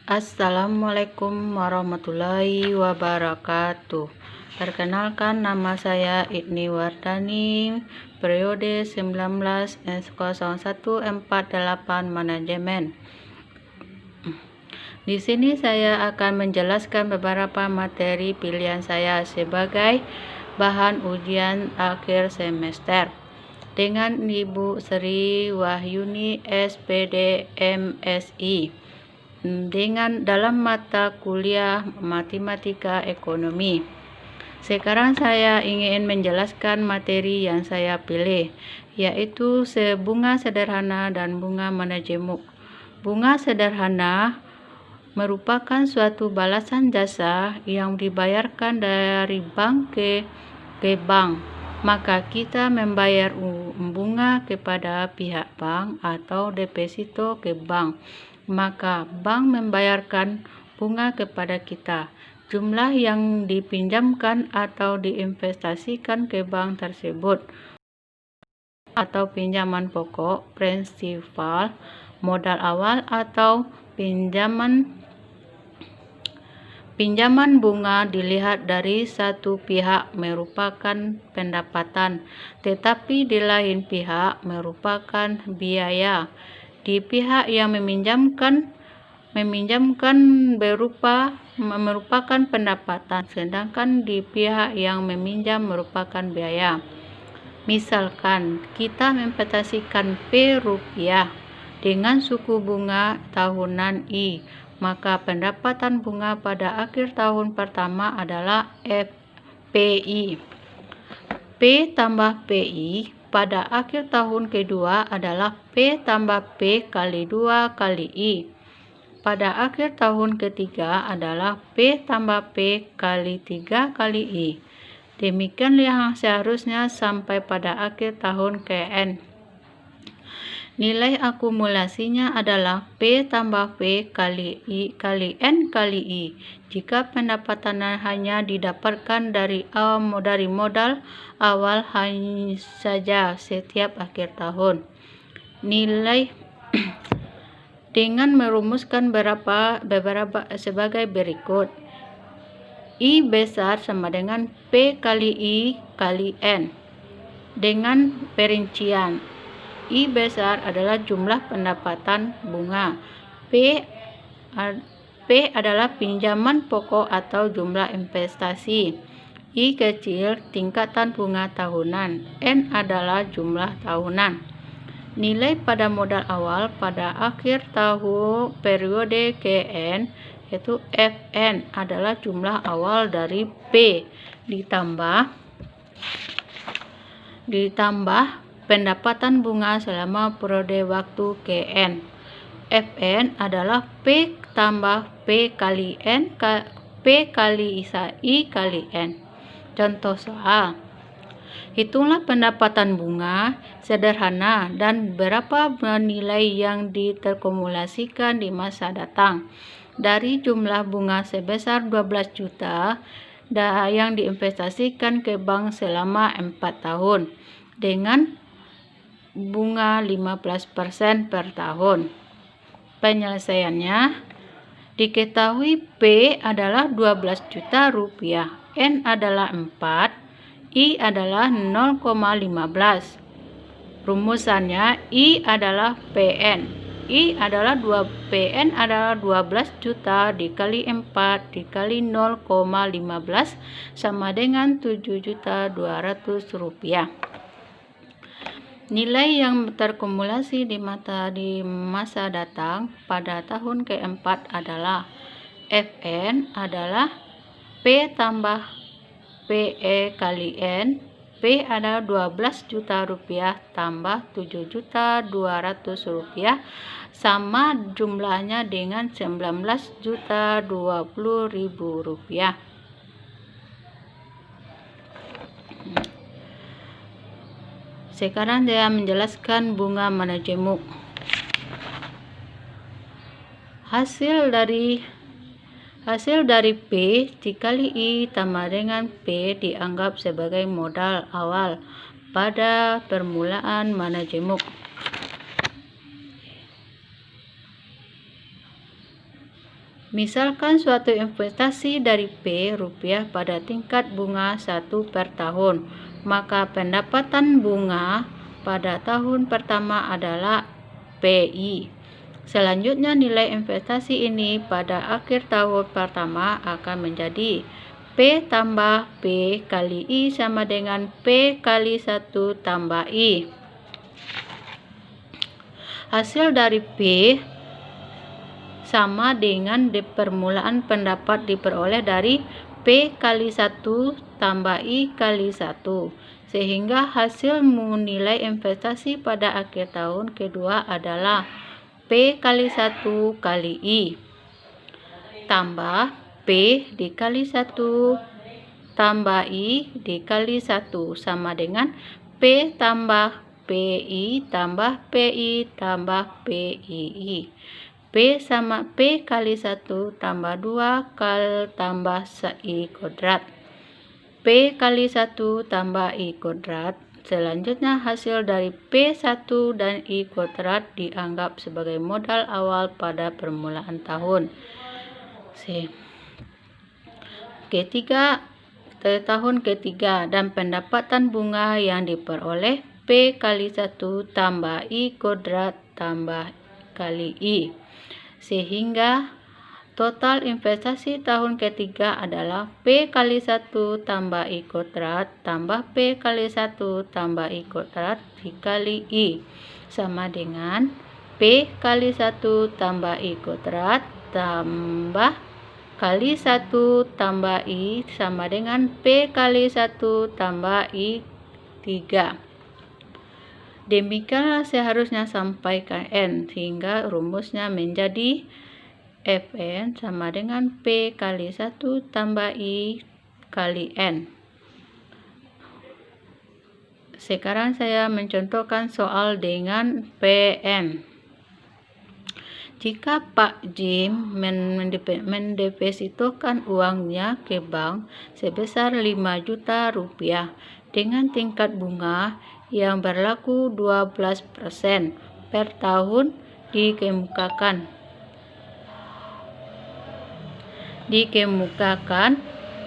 Assalamualaikum warahmatullahi wabarakatuh. Perkenalkan, nama saya Idni Wardani, periode 190148 manajemen. Di sini saya akan menjelaskan beberapa materi pilihan saya sebagai bahan ujian akhir semester dengan Ibu Sri Wahyuni SPD MSI dengan dalam mata kuliah matematika ekonomi. Sekarang saya ingin menjelaskan materi yang saya pilih, yaitu bunga sederhana dan bunga manajemen. Bunga sederhana merupakan suatu balasan jasa yang dibayarkan dari bank ke bank. Maka kita membayar bunga kepada pihak bank atau deposito ke bank. Maka bank membayarkan bunga kepada kita. Jumlah yang dipinjamkan atau diinvestasikan ke bank tersebut atau pinjaman pokok, prinsipal, modal awal atau pinjaman bunga dilihat dari satu pihak merupakan pendapatan, tetapi di lain pihak merupakan biaya. Di pihak yang meminjamkan merupakan pendapatan, sedangkan di pihak yang meminjam merupakan biaya. Misalkan kita menginvestasikan P rupiah dengan suku bunga tahunan I, maka pendapatan bunga pada akhir tahun pertama adalah FPI. P tambah PI pada akhir tahun kedua adalah P tambah P kali 2 kali I. Pada akhir tahun ketiga adalah P tambah P kali 3 kali I. Demikian yang seharusnya sampai pada akhir tahun KN. Nilai akumulasinya adalah P tambah P kali I kali N kali I. Jika pendapatan hanya didapatkan dari modal awal hanya saja setiap akhir tahun. Nilai dengan merumuskan beberapa sebagai berikut. I besar sama dengan P kali I kali N. Dengan perincian, I besar adalah jumlah pendapatan bunga. P adalah pinjaman pokok atau jumlah investasi. I kecil tingkatan bunga tahunan. N adalah jumlah tahunan. Nilai pada modal awal pada akhir tahun periode KN yaitu Fn adalah jumlah awal dari P ditambah pendapatan bunga selama periode waktu KN. Fn adalah P tambah P kali N P kali I kali N. Contoh soal. Hitunglah pendapatan bunga sederhana dan berapa nilai yang diterkumulasikan di masa datang dari jumlah bunga sebesar 12 juta yang diinvestasikan ke bank selama 4 tahun dengan bunga 15% per tahun. Penyelesaiannya diketahui P adalah 12 juta rupiah, N adalah 4, I adalah 0,15. Rumusannya I adalah PN. PN adalah 12 juta dikali 4 dikali 0,15 sama dengan 7.200.000 rupiah. Nilai yang terkumulasi di masa datang pada tahun keempat adalah Fn adalah P tambah PE kali N. P adalah 12 juta rupiah tambah 7.200.000 rupiah sama jumlahnya dengan 19.020.000 rupiah. Sekarang saya menjelaskan bunga manajemen. Hasil dari P dikali I tambah dengan P dianggap sebagai modal awal pada permulaan manajemen. Misalkan suatu investasi dari P rupiah pada tingkat bunga 1 per tahun, maka pendapatan bunga pada tahun pertama adalah PI. Selanjutnya nilai investasi ini pada akhir tahun pertama akan menjadi P tambah P kali I sama dengan P kali 1 tambah I. Hasil dari P sama dengan permulaan pendapat diperoleh dari P kali 1 tambah I kali 1. Sehingga hasil nilai investasi pada akhir tahun kedua adalah P kali 1 kali I tambah P dikali 1 tambah I dikali 1 sama dengan P tambah PI tambah PI tambah PII. P sama P kali 1 tambah 2 tambah I kuadrat. P kali 1 tambah I kuadrat. Selanjutnya hasil dari P1 dan I kuadrat dianggap sebagai modal awal pada permulaan tahun. Tahun ketiga dan pendapatan bunga yang diperoleh P kali 1 tambah I kuadrat tambah kali I. Sehingga total investasi tahun ketiga adalah P kali 1 tambah I kuadrat tambah P kali 1 tambah I kuadrat dikali I sama dengan P kali 1 tambah I kuadrat tambah kali 1 tambah I sama dengan P kali 1 tambah I 3. Demikianlah seharusnya sampaikan N, sehingga rumusnya menjadi Fn sama dengan P kali 1 tambah I kali N. Sekarang saya mencontohkan soal dengan Pn. Jika Pak Jim mendepositokan uangnya ke bank sebesar 5 juta rupiah dengan tingkat bunga yang berlaku 12% per tahun, dikemukakan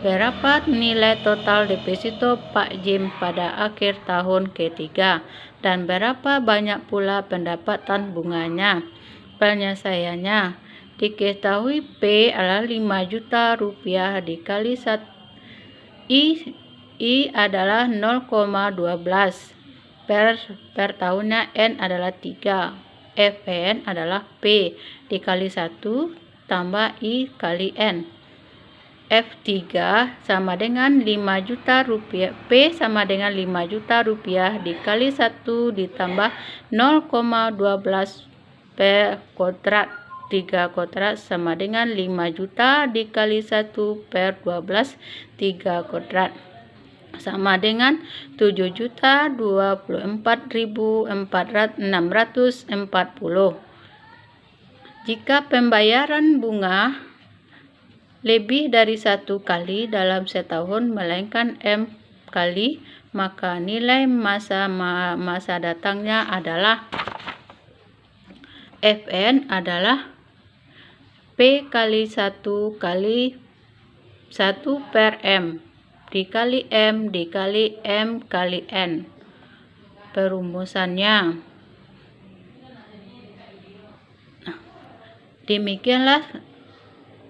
berapa nilai total deposito Pak Jim pada akhir tahun ketiga dan berapa banyak pula pendapatan bunganya. Penyelesaiannya diketahui P adalah 5 juta rupiah dikali 1 I adalah 0,12 per tahunnya, N adalah 3, Fn adalah P dikali 1 tambah I kali N. F3 sama dengan 5 juta rupiah, P sama dengan 5 juta rupiah dikali 1 ditambah 0,12 per kuadrat 3 kuadrat sama dengan 5 juta dikali 1 per 12 3 kuadrat sama dengan 7.024.640. Jika pembayaran bunga lebih dari 1 kali dalam setahun melainkan M kali, maka nilai masa datangnya adalah Fn adalah P kali 1 kali 1 per M dikali M dikali M kali N. Perumusannya.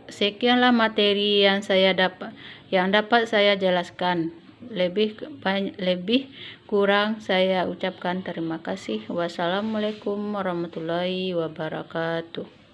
Sekianlah materi yang dapat saya jelaskan. Lebih kurang saya ucapkan terima kasih. Wassalamualaikum warahmatullahi wabarakatuh.